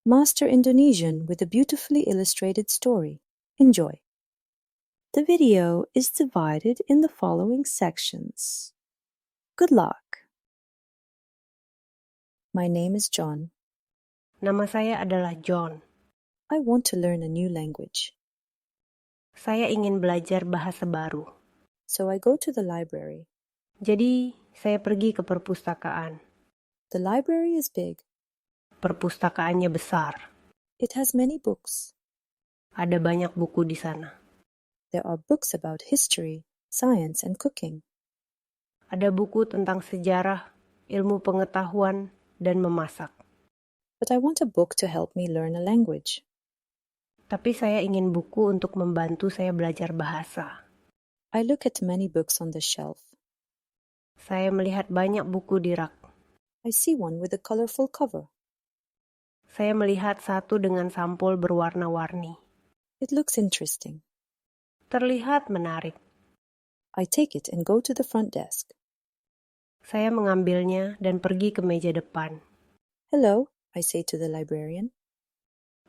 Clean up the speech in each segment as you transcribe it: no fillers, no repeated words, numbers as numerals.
Master Indonesian with a beautifully illustrated story. Enjoy. The video is divided in the following sections. Good luck. My name is John. Nama saya adalah John. I want to learn a new language. Saya ingin belajar bahasa baru. So I go to the library. Jadi, saya pergi ke perpustakaan. The library is big. Perpustakaannya besar. It has many books. Ada banyak buku di sana. There are books about history, science, and cooking. Ada buku tentang sejarah, ilmu pengetahuan, dan memasak. But I want a book to help me learn a language. Tapi saya ingin buku untuk membantu saya belajar bahasa. I look at many books on the shelf. Saya melihat banyak buku di rak. I see one with a colorful cover. Saya melihat satu dengan sampul berwarna-warni. It looks interesting. Terlihat menarik. I take it and go to the front desk. Saya mengambilnya dan pergi ke meja depan. Hello, I say to the librarian.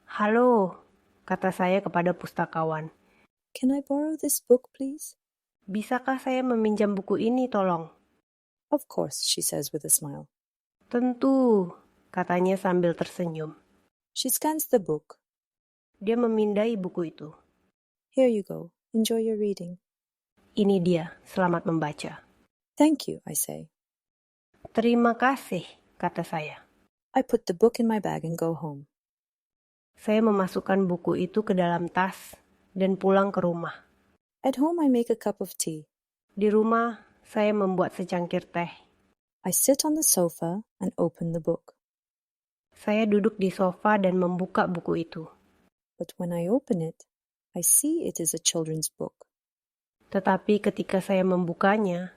Halo, kata saya kepada pustakawan. Can I borrow this book, please? Bisakah saya meminjam buku ini, tolong? Of course, she says with a smile. Tentu, katanya sambil tersenyum. She scans the book. Dia memindai buku itu. Here you go. Enjoy your reading. Ini dia, selamat membaca. Thank you, I say. Terima kasih, kata saya. I put the book in my bag and go home. Saya memasukkan buku itu ke dalam tas dan pulang ke rumah. At home, I make a cup of tea. Di rumah, saya membuat secangkir teh. I sit on the sofa and open the book. Saya duduk di sofa dan membuka buku itu. But when I open it, I see it is a children's book. Tetapi ketika saya membukanya,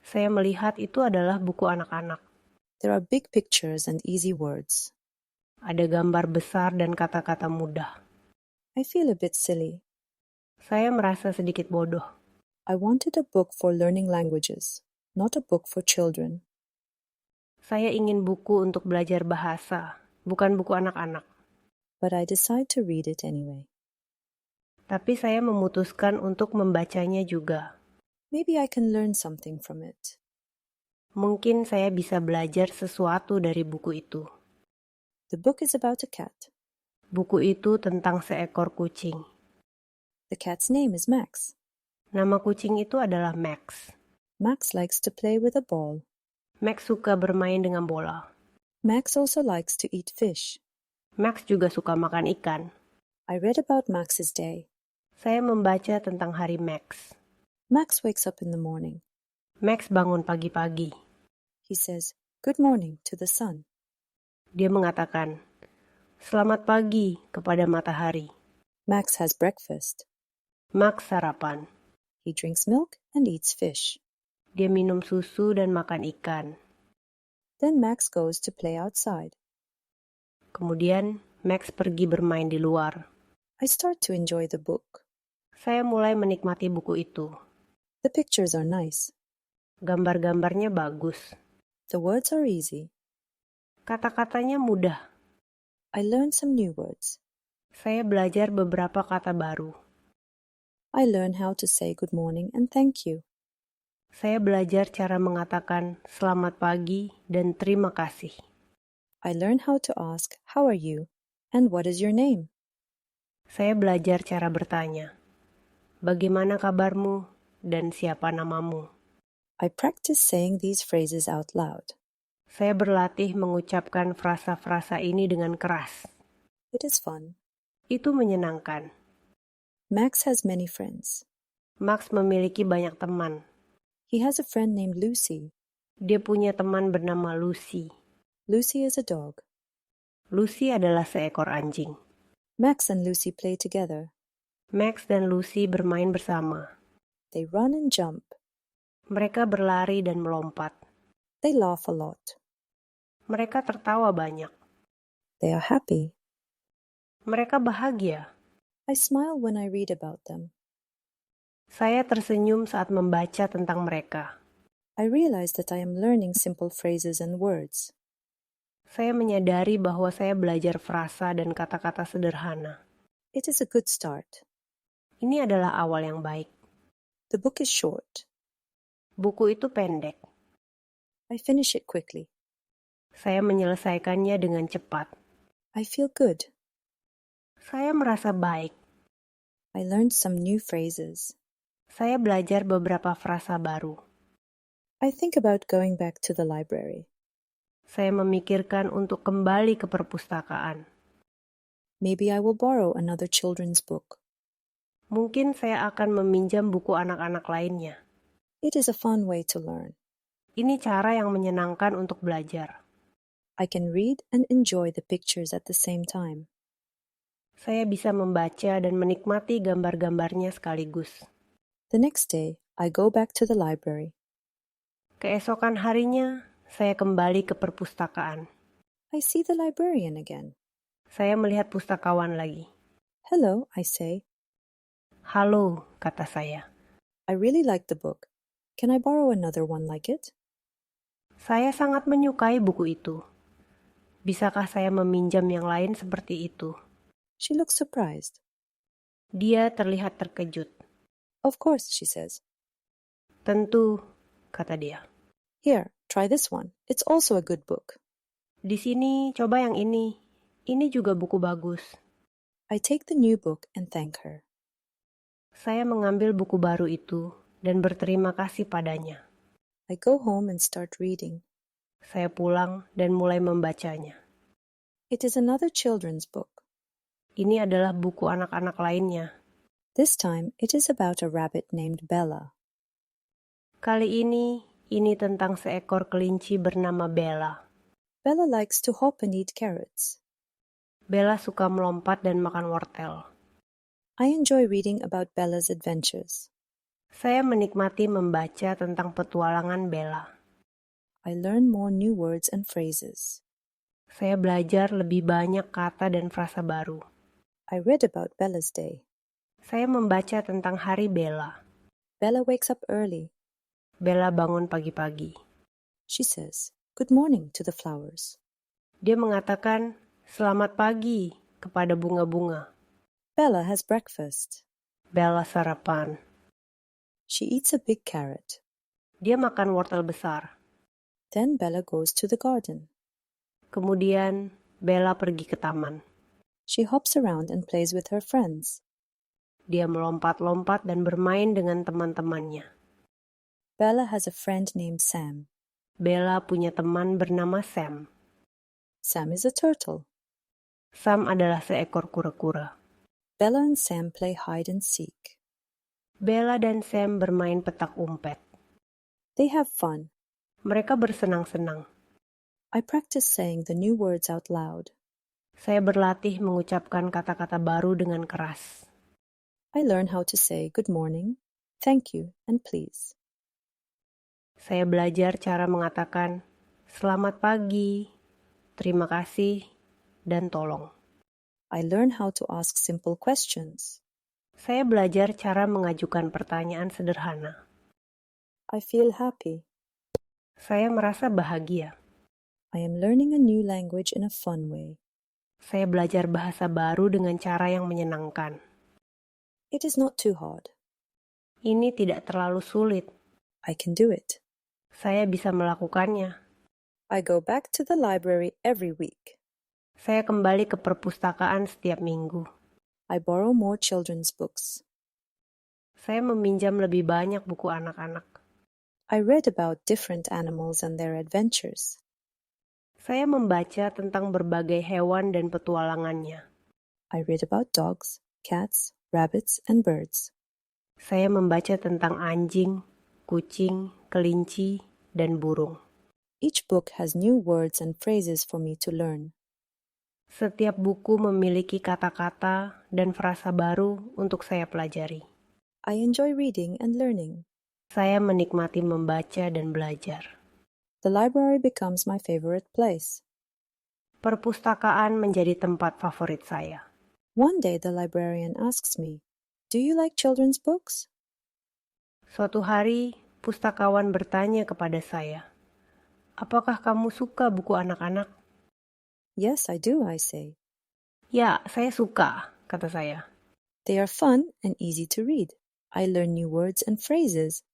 saya melihat itu adalah buku anak-anak. There are big pictures and easy words. Ada gambar besar dan kata-kata mudah. I feel a bit silly. Saya merasa sedikit bodoh. I wanted a book for learning languages, not a book for children. Saya ingin buku untuk belajar bahasa, bukan buku anak-anak. But I decide to read it anyway. Tapi saya memutuskan untuk membacanya juga. Maybe I can learn something from it. Mungkin saya bisa belajar sesuatu dari buku itu. The book is about a cat. Buku itu tentang seekor kucing. The cat's name is Max. Nama kucing itu adalah Max. Max likes to play with a ball. Max suka bermain dengan bola. Max also likes to eat fish. Max juga suka makan ikan. I read about Max's day. Saya membaca tentang hari Max. Max wakes up in the morning. Max bangun pagi-pagi. He says, "Good morning" to the sun. Dia mengatakan, "Selamat pagi" kepada matahari. Max has breakfast. Max sarapan. He drinks milk and eats fish. Dia minum susu dan makan ikan. Then Max goes to play outside. Kemudian Max pergi bermain di luar. I start to enjoy the book. Saya mulai menikmati buku itu. The pictures are nice. Gambar-gambarnya bagus. The words are easy. Kata-katanya mudah. I learned some new words. Saya belajar beberapa kata baru. I learn how to say good morning and thank you. Saya belajar cara mengatakan selamat pagi dan terima kasih. I learn how to ask, "How are you?" and "What is your name?" Saya belajar cara bertanya, bagaimana kabarmu dan siapa namamu? I practice saying these phrases out loud. Saya berlatih mengucapkan frasa-frasa ini dengan keras. It is fun. Itu menyenangkan. Max has many friends. Max memiliki banyak teman. He has a friend named Lucy. Dia punya teman bernama Lucy. Lucy is a dog. Lucy adalah seekor anjing. Max and Lucy play together. Max dan Lucy bermain bersama. They run and jump. Mereka berlari dan melompat. They laugh a lot. Mereka tertawa banyak. They are happy. Mereka bahagia. I smile when I read about them. Saya tersenyum saat membaca tentang mereka. I realize that I am learning simple phrases and words. Saya menyadari bahwa saya belajar frasa dan kata-kata sederhana. It is a good start. Ini adalah awal yang baik. The book is short. Buku itu pendek. I finish it quickly. Saya menyelesaikannya dengan cepat. I feel good. Saya merasa baik. I learned some new phrases. Saya belajar beberapa frasa baru. I think about going back to the library. Saya memikirkan untuk kembali ke perpustakaan. Maybe I will borrow another children's book. Mungkin saya akan meminjam buku anak-anak lainnya. It is a fun way to learn. Ini cara yang menyenangkan untuk belajar. I can read and enjoy the pictures at the same time. Saya bisa membaca dan menikmati gambar-gambarnya sekaligus. The next day, I go back to the library. Keesokan harinya, saya kembali ke perpustakaan. I see the librarian again. Saya melihat pustakawan lagi. Hello, I say. Halo, kata saya. I really like the book. Can I borrow another one like it? Saya sangat menyukai buku itu. Bisakah saya meminjam yang lain seperti itu? She looks surprised. Dia terlihat terkejut. Of course, she says. Tentu, kata dia. Here, try this one. It's also a good book. Di sini, coba yang ini. Ini juga buku bagus. I take the new book and thank her. Saya mengambil buku baru itu dan berterima kasih padanya. I go home and start reading. Saya pulang dan mulai membacanya. It is another children's book. Ini adalah buku anak-anak lainnya. This time, it is about a rabbit named Bella. Kali ini tentang seekor kelinci bernama Bella. Bella likes to hop and eat carrots. Bella suka melompat dan makan wortel. I enjoy reading about Bella's adventures. Saya menikmati membaca tentang petualangan Bella. I learn more new words and phrases. Saya belajar lebih banyak kata dan frasa baru. I read about Bella's day. Saya membaca tentang hari Bella. Bella wakes up early. Bella bangun pagi-pagi. She says, "Good morning" to the flowers. Dia mengatakan, "Selamat pagi" kepada bunga-bunga. Bella has breakfast. Bella sarapan. She eats a big carrot. Dia makan wortel besar. Then Bella goes to the garden. Kemudian, Bella pergi ke taman. She hops around and plays with her friends. Dia melompat-lompat dan bermain dengan teman-temannya. Bella has a friend named Sam. Bella punya teman bernama Sam. Sam is a turtle. Sam adalah seekor kura-kura. Bella and Sam play hide and seek. Bella dan Sam bermain petak umpet. They have fun. Mereka bersenang-senang. I practice saying the new words out loud. Saya berlatih mengucapkan kata-kata baru dengan keras. I learn how to say good morning, thank you, and please. Saya belajar cara mengatakan selamat pagi, terima kasih, dan tolong. I learn how to ask simple questions. Saya belajar cara mengajukan pertanyaan sederhana. I feel happy. Saya merasa bahagia. I am learning a new language in a fun way. Saya belajar bahasa baru dengan cara yang menyenangkan. It is not too hard. Ini tidak terlalu sulit. I can do it. Saya bisa melakukannya. I go back to the library every week. Saya kembali ke perpustakaan setiap minggu. I borrow more children's books. Saya meminjam lebih banyak buku anak-anak. I read about different animals and their adventures. Saya membaca tentang berbagai hewan dan petualangannya. I read about dogs, cats, rabbits, and birds. Saya membaca tentang anjing, kucing, kelinci, dan burung. Each book has new words and phrases for me to learn. Setiap buku memiliki kata-kata dan frasa baru untuk saya pelajari. I enjoy reading and learning. Saya menikmati membaca dan belajar. The library becomes my favorite place. Perpustakaan menjadi tempat favorit saya. One day the librarian asks me, "Do you like children's books?" Suatu hari, pustakawan bertanya kepada saya, "Apakah kamu suka buku anak-anak?" Yes, I do, I say. Ya, saya suka, kata saya. They are fun and easy to read. I learn new words and phrases.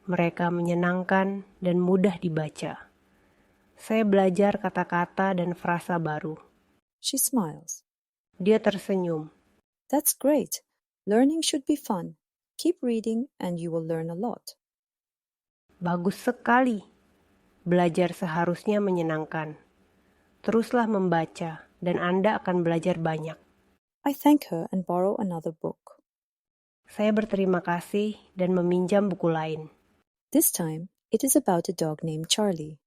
Mereka menyenangkan dan mudah dibaca. Saya belajar kata-kata dan frasa baru. She smiles. Dia tersenyum. That's great. Learning should be fun. Keep reading and you will learn a lot. Bagus sekali. Belajar seharusnya menyenangkan. Teruslah membaca dan Anda akan belajar banyak. I thank her and borrow another book. Saya berterima kasih dan meminjam buku lain. This time, it is about a dog named Charlie.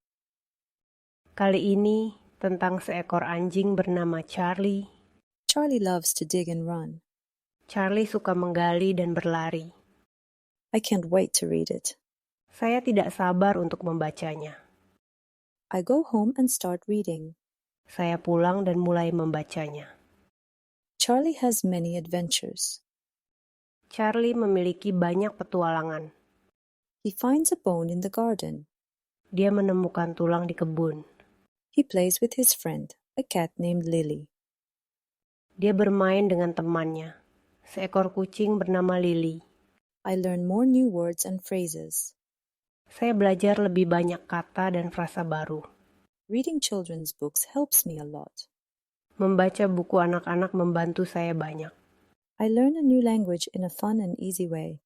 Kali ini tentang seekor anjing bernama Charlie. Charlie loves to dig and run. Charlie suka menggali dan berlari. I can't wait to read it. Saya tidak sabar untuk membacanya. I go home and start reading. Saya pulang dan mulai membacanya. Charlie has many adventures. Charlie memiliki banyak petualangan. He finds a bone in the garden. Dia menemukan tulang di kebun. He plays with his friend, a cat named Lily. Dia bermain dengan temannya, seekor kucing bernama Lily. I learn more new words and phrases. Saya belajar lebih banyak kata dan frasa baru. Reading children's books helps me a lot. Membaca buku anak-anak membantu saya banyak. I learn a new language in a fun and easy way.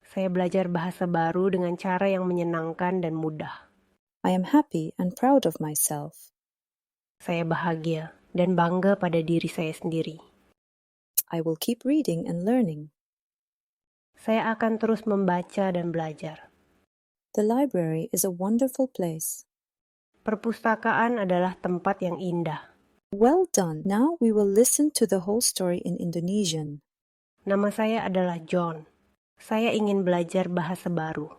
Saya belajar bahasa baru dengan cara yang menyenangkan dan mudah. I am happy and proud of myself. Saya bahagia dan bangga pada diri saya sendiri. I will keep reading and learning. Saya akan terus membaca dan belajar. The library is a wonderful place. Perpustakaan adalah tempat yang indah. Well done. Now we will listen to the whole story in Indonesian. Nama saya adalah John. Saya ingin belajar bahasa baru.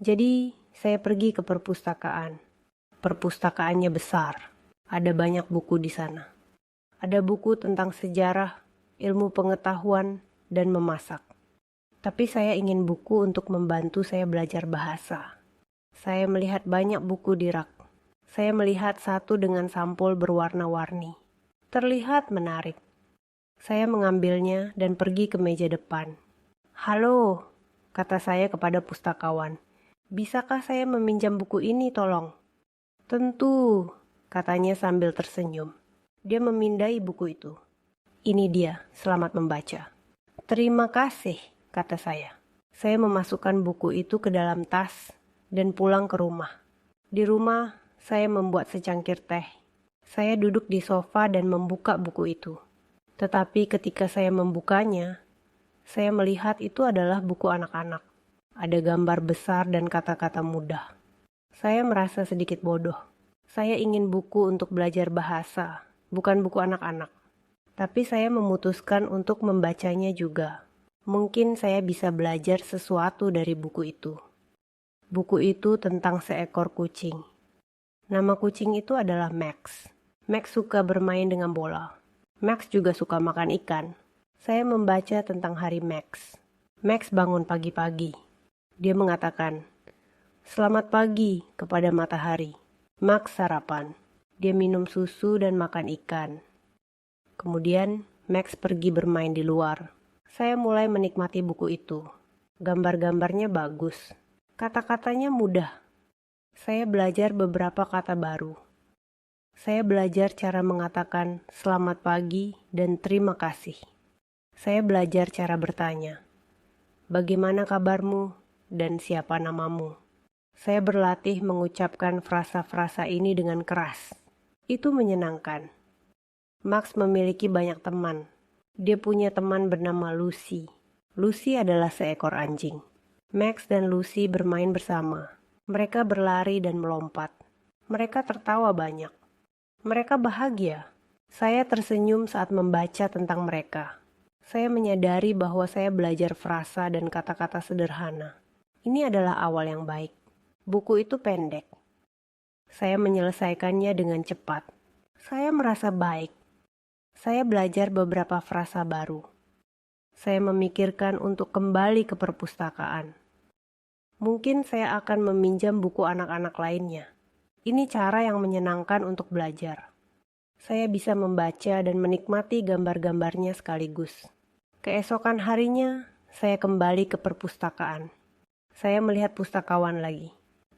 Jadi, saya pergi ke perpustakaan. Perpustakaannya besar. Ada banyak buku di sana. Ada buku tentang sejarah, ilmu pengetahuan, dan memasak. Tapi saya ingin buku untuk membantu saya belajar bahasa. Saya melihat banyak buku di rak. Saya melihat satu dengan sampul berwarna-warni. Terlihat menarik. Saya mengambilnya dan pergi ke meja depan. "Halo," kata saya kepada pustakawan. "Bisakah saya meminjam buku ini, tolong?" "Tentu," katanya sambil tersenyum. Dia memindai buku itu. "Ini dia, selamat membaca." "Terima kasih," kata saya. Saya memasukkan buku itu ke dalam tas dan pulang ke rumah. Di rumah, saya membuat secangkir teh. Saya duduk di sofa dan membuka buku itu. Tetapi ketika saya membukanya, saya melihat itu adalah buku anak-anak. Ada gambar besar dan kata-kata mudah. Saya merasa sedikit bodoh. Saya ingin buku untuk belajar bahasa, bukan buku anak-anak. Tapi saya memutuskan untuk membacanya juga. Mungkin saya bisa belajar sesuatu dari buku itu. Buku itu tentang seekor kucing. Nama kucing itu adalah Max. Max suka bermain dengan bola. Max juga suka makan ikan. Saya membaca tentang hari Max. Max bangun pagi-pagi. Dia mengatakan, "Selamat pagi" kepada matahari. Max sarapan. Dia minum susu dan makan ikan. Kemudian Max pergi bermain di luar. Saya mulai menikmati buku itu. Gambar-gambarnya bagus. Kata-katanya mudah. Saya belajar beberapa kata baru. Saya belajar cara mengatakan selamat pagi dan terima kasih. Saya belajar cara bertanya, "Bagaimana kabarmu?" dan "Siapa namamu?" Saya berlatih mengucapkan frasa-frasa ini dengan keras. Itu menyenangkan. Max memiliki banyak teman. Dia punya teman bernama Lucy. Lucy adalah seekor anjing. Max dan Lucy bermain bersama. Mereka berlari dan melompat. Mereka tertawa banyak. Mereka bahagia. Saya tersenyum saat membaca tentang mereka. Saya menyadari bahwa saya belajar frasa dan kata-kata sederhana. Ini adalah awal yang baik. Buku itu pendek. Saya menyelesaikannya dengan cepat. Saya merasa baik. Saya belajar beberapa frasa baru. Saya memikirkan untuk kembali ke perpustakaan. Mungkin saya akan meminjam buku anak-anak lainnya. Ini cara yang menyenangkan untuk belajar. Saya bisa membaca dan menikmati gambar-gambarnya sekaligus. Keesokan harinya, saya kembali ke perpustakaan. Saya melihat pustakawan lagi.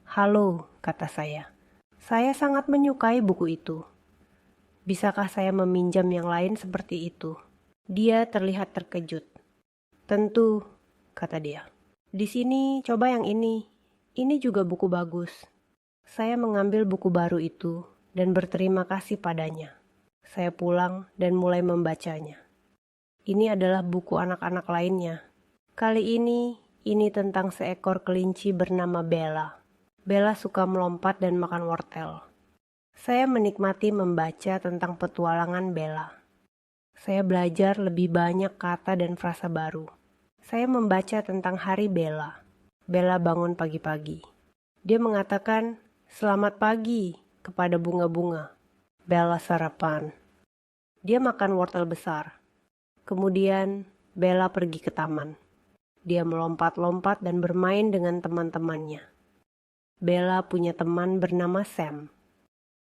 "Halo," kata saya. "Saya sangat menyukai buku itu. Bisakah saya meminjam yang lain seperti itu?" Dia terlihat terkejut. "Tentu," kata dia. "Di sini coba yang ini. Ini juga buku bagus." Saya mengambil buku baru itu dan berterima kasih padanya. Saya pulang dan mulai membacanya. Ini adalah buku anak-anak lainnya. Kali ini tentang seekor kelinci bernama Bella. Bella suka melompat dan makan wortel. Saya menikmati membaca tentang petualangan Bella. Saya belajar lebih banyak kata dan frasa baru. Saya membaca tentang hari Bella. Bella bangun pagi-pagi. Dia mengatakan, "Selamat pagi," kepada bunga-bunga. Bella sarapan. Dia makan wortel besar. Kemudian Bella pergi ke taman. Dia melompat-lompat dan bermain dengan teman-temannya. Bella punya teman bernama Sam.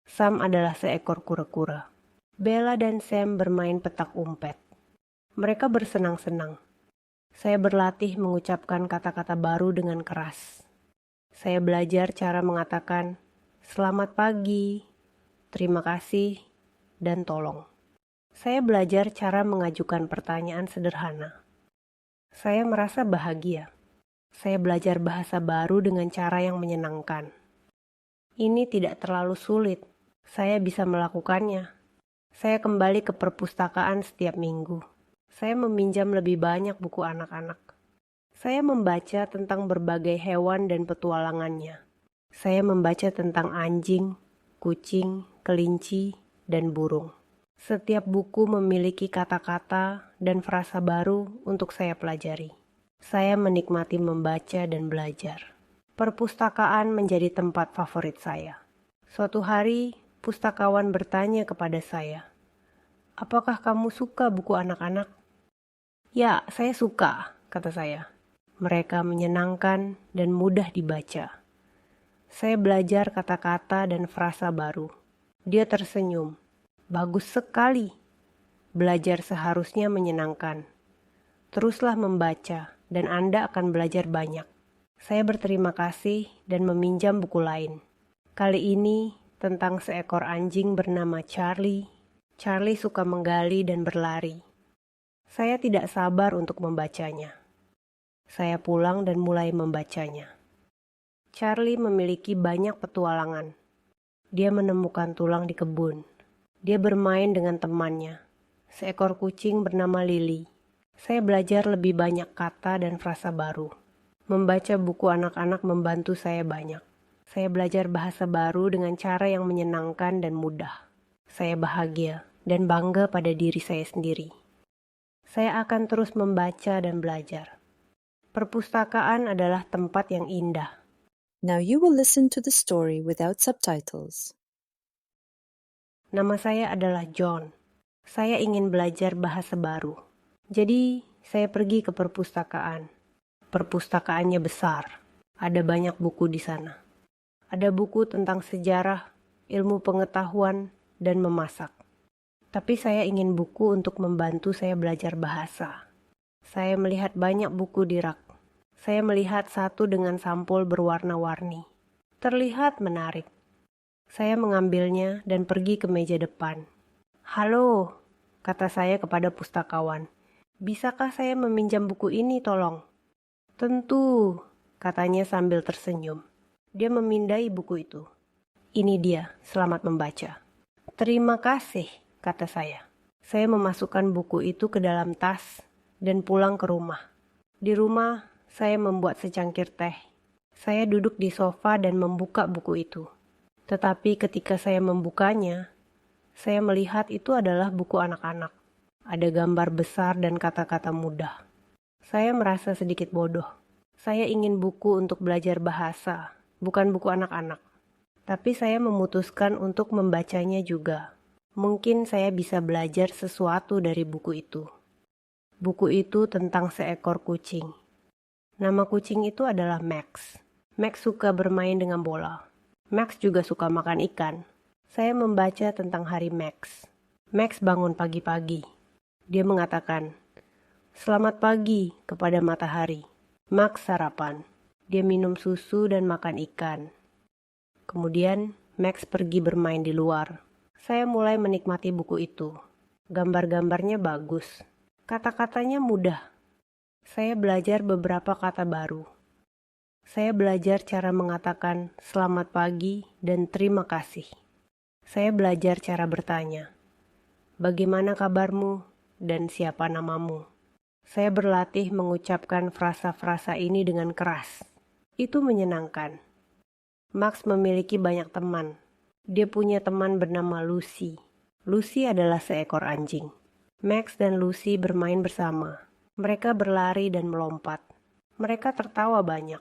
Sam adalah seekor kura-kura. Bella dan Sam bermain petak umpet. Mereka bersenang-senang. Saya berlatih mengucapkan kata-kata baru dengan keras. Saya belajar cara mengatakan "selamat pagi", "terima kasih", dan "tolong". Saya belajar cara mengajukan pertanyaan sederhana. Saya merasa bahagia. Saya belajar bahasa baru dengan cara yang menyenangkan. Ini tidak terlalu sulit. Saya bisa melakukannya. Saya kembali ke perpustakaan setiap minggu. Saya meminjam lebih banyak buku anak-anak. Saya membaca tentang berbagai hewan dan petualangannya. Saya membaca tentang anjing, kucing, kelinci, dan burung. Setiap buku memiliki kata-kata dan frasa baru untuk saya pelajari. Saya menikmati membaca dan belajar. Perpustakaan menjadi tempat favorit saya. Suatu hari, pustakawan bertanya kepada saya, "Apakah kamu suka buku anak-anak?" "Ya, saya suka," kata saya. Mereka menyenangkan dan mudah dibaca. Saya belajar kata-kata dan frasa baru. Dia tersenyum. "Bagus sekali. Belajar seharusnya menyenangkan. Teruslah membaca dan Anda akan belajar banyak." Saya berterima kasih dan meminjam buku lain. Kali ini tentang seekor anjing bernama Charlie. Charlie suka menggali dan berlari. Saya tidak sabar untuk membacanya. Saya pulang dan mulai membacanya. Charlie memiliki banyak petualangan. Dia menemukan tulang di kebun. Dia bermain dengan temannya, seekor kucing bernama Lily. Saya belajar lebih banyak kata dan frasa baru. Membaca buku anak-anak membantu saya banyak. Saya belajar bahasa baru dengan cara yang menyenangkan dan mudah. Saya bahagia dan bangga pada diri saya sendiri. Saya akan terus membaca dan belajar. Perpustakaan adalah tempat yang indah. Now you will listen to the story without subtitles. Nama saya adalah John. Saya ingin belajar bahasa baru. Jadi, saya pergi ke perpustakaan. Perpustakaannya besar. Ada banyak buku di sana. Ada buku tentang sejarah, ilmu pengetahuan, dan memasak. Tapi saya ingin buku untuk membantu saya belajar bahasa. Saya melihat banyak buku di rak. Saya melihat satu dengan sampul berwarna-warni. Terlihat menarik. Saya mengambilnya dan pergi ke meja depan. "Halo," kata saya kepada pustakawan. "Bisakah saya meminjam buku ini, tolong?" "Tentu," katanya sambil tersenyum. Dia memindai buku itu. "Ini dia, selamat membaca." "Terima kasih," kata saya. Saya memasukkan buku itu ke dalam tas dan pulang ke rumah. Di rumah, saya membuat secangkir teh. Saya duduk di sofa dan membuka buku itu. Tetapi ketika saya membukanya, saya melihat itu adalah buku anak-anak. Ada gambar besar dan kata-kata mudah. Saya merasa sedikit bodoh. Saya ingin buku untuk belajar bahasa, bukan buku anak-anak. Tapi saya memutuskan untuk membacanya juga. Mungkin saya bisa belajar sesuatu dari buku itu. Buku itu tentang seekor kucing. Nama kucing itu adalah Max. Max suka bermain dengan bola. Max juga suka makan ikan. Saya membaca tentang hari Max. Max bangun pagi-pagi. Dia mengatakan, "Selamat pagi kepada matahari." Max sarapan. Dia minum susu dan makan ikan. Kemudian Max pergi bermain di luar. Saya mulai menikmati buku itu. Gambar-gambarnya bagus. Kata-katanya mudah. Saya belajar beberapa kata baru. Saya belajar cara mengatakan selamat pagi dan terima kasih. Saya belajar cara bertanya, "Bagaimana kabarmu?" dan "Siapa namamu?" Saya berlatih mengucapkan frasa-frasa ini dengan keras. Itu menyenangkan. Max memiliki banyak teman. Dia punya teman bernama Lucy. Lucy adalah seekor anjing. Max dan Lucy bermain bersama. Mereka berlari dan melompat. Mereka tertawa banyak.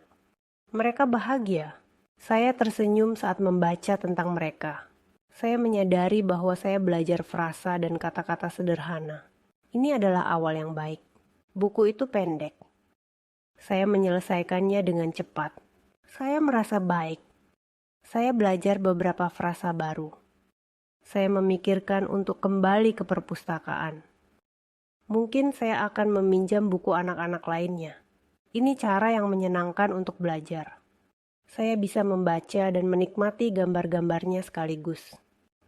Mereka bahagia. Saya tersenyum saat membaca tentang mereka. Saya menyadari bahwa saya belajar frasa dan kata-kata sederhana. Ini adalah awal yang baik. Buku itu pendek. Saya menyelesaikannya dengan cepat. Saya merasa baik. Saya belajar beberapa frasa baru. Saya memikirkan untuk kembali ke perpustakaan. Mungkin saya akan meminjam buku anak-anak lainnya. Ini cara yang menyenangkan untuk belajar. Saya bisa membaca dan menikmati gambar-gambarnya sekaligus.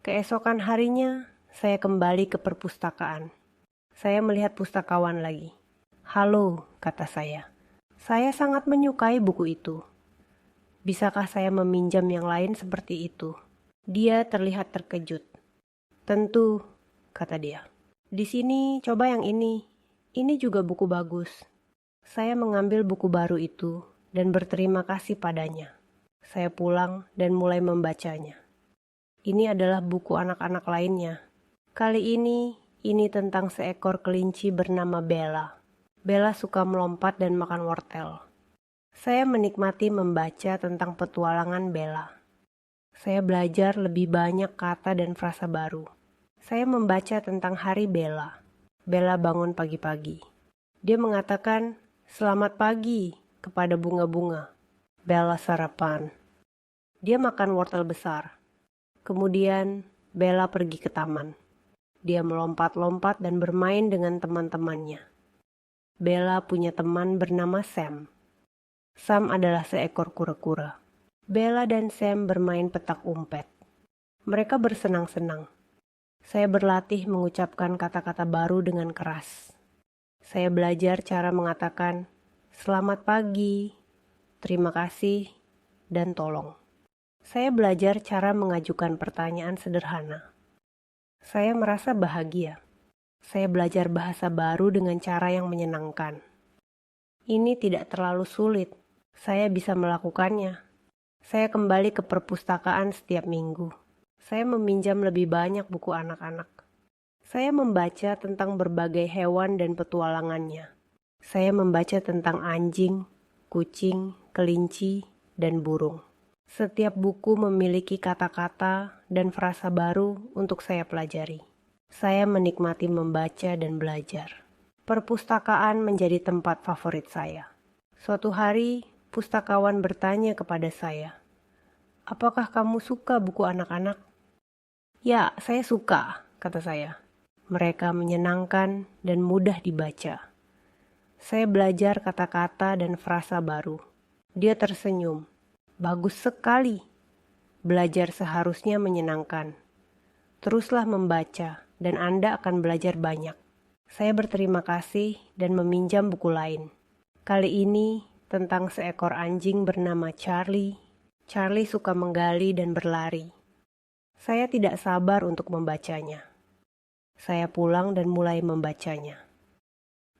Keesokan harinya, saya kembali ke perpustakaan. Saya melihat pustakawan lagi. "Halo," kata saya. "Saya sangat menyukai buku itu. Bisakah saya meminjam yang lain seperti itu?" Dia terlihat terkejut. "Tentu," kata dia. "Di sini coba yang ini. Ini juga buku bagus." Saya mengambil buku baru itu dan berterima kasih padanya. Saya pulang dan mulai membacanya. Ini adalah buku anak-anak lainnya. Kali ini tentang seekor kelinci bernama Bella. Bella suka melompat dan makan wortel. Saya menikmati membaca tentang petualangan Bella. Saya belajar lebih banyak kata dan frasa baru. Saya membaca tentang hari Bella. Bella bangun pagi-pagi. Dia mengatakan, "Selamat pagi," kepada bunga-bunga. Bella sarapan. Dia makan wortel besar. Kemudian Bella pergi ke taman. Dia melompat-lompat dan bermain dengan teman-temannya. Bella punya teman bernama Sam. Sam adalah seekor kura-kura. Bella dan Sam bermain petak umpet. Mereka bersenang-senang. Saya berlatih mengucapkan kata-kata baru dengan keras. Saya belajar cara mengatakan selamat pagi, terima kasih, dan tolong. Saya belajar cara mengajukan pertanyaan sederhana. Saya merasa bahagia. Saya belajar bahasa baru dengan cara yang menyenangkan. Ini tidak terlalu sulit. Saya bisa melakukannya. Saya kembali ke perpustakaan setiap minggu. Saya meminjam lebih banyak buku anak-anak. Saya membaca tentang berbagai hewan dan petualangannya. Saya membaca tentang anjing, kucing, kelinci, dan burung. Setiap buku memiliki kata-kata dan frasa baru untuk saya pelajari. Saya menikmati membaca dan belajar. Perpustakaan menjadi tempat favorit saya. Suatu hari, pustakawan bertanya kepada saya, "Apakah kamu suka buku anak-anak?" "Ya, saya suka," kata saya. Mereka menyenangkan dan mudah dibaca. Saya belajar kata-kata dan frasa baru. Dia tersenyum. "Bagus sekali." Belajar seharusnya menyenangkan. Teruslah membaca dan Anda akan belajar banyak. Saya berterima kasih dan meminjam buku lain. Kali ini tentang seekor anjing bernama Charlie. Charlie suka menggali dan berlari. Saya tidak sabar untuk membacanya. Saya pulang dan mulai membacanya.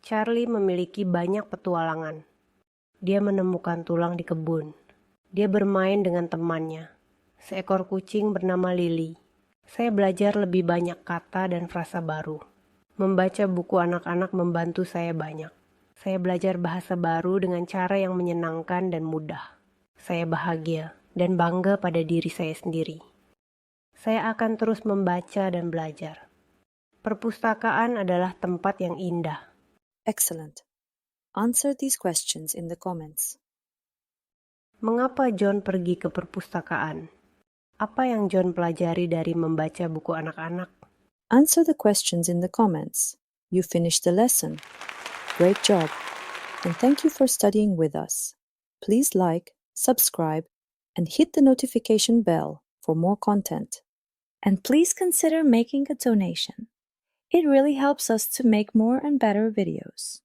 Charlie memiliki banyak petualangan. Dia menemukan tulang di kebun. Dia bermain dengan temannya, seekor kucing bernama Lily. Saya belajar lebih banyak kata dan frasa baru. Membaca buku anak-anak membantu saya banyak. Saya belajar bahasa baru dengan cara yang menyenangkan dan mudah. Saya bahagia dan bangga pada diri saya sendiri. Saya akan terus membaca dan belajar. Perpustakaan adalah tempat yang indah. Excellent. Answer these questions in the comments. Mengapa John pergi ke perpustakaan? Apa yang John pelajari dari membaca buku anak-anak? Answer the questions in the comments. You finished the lesson. Great job. And thank you for studying with us. Please like, subscribe, and hit the notification bell for more content. And please consider making a donation. It really helps us to make more and better videos.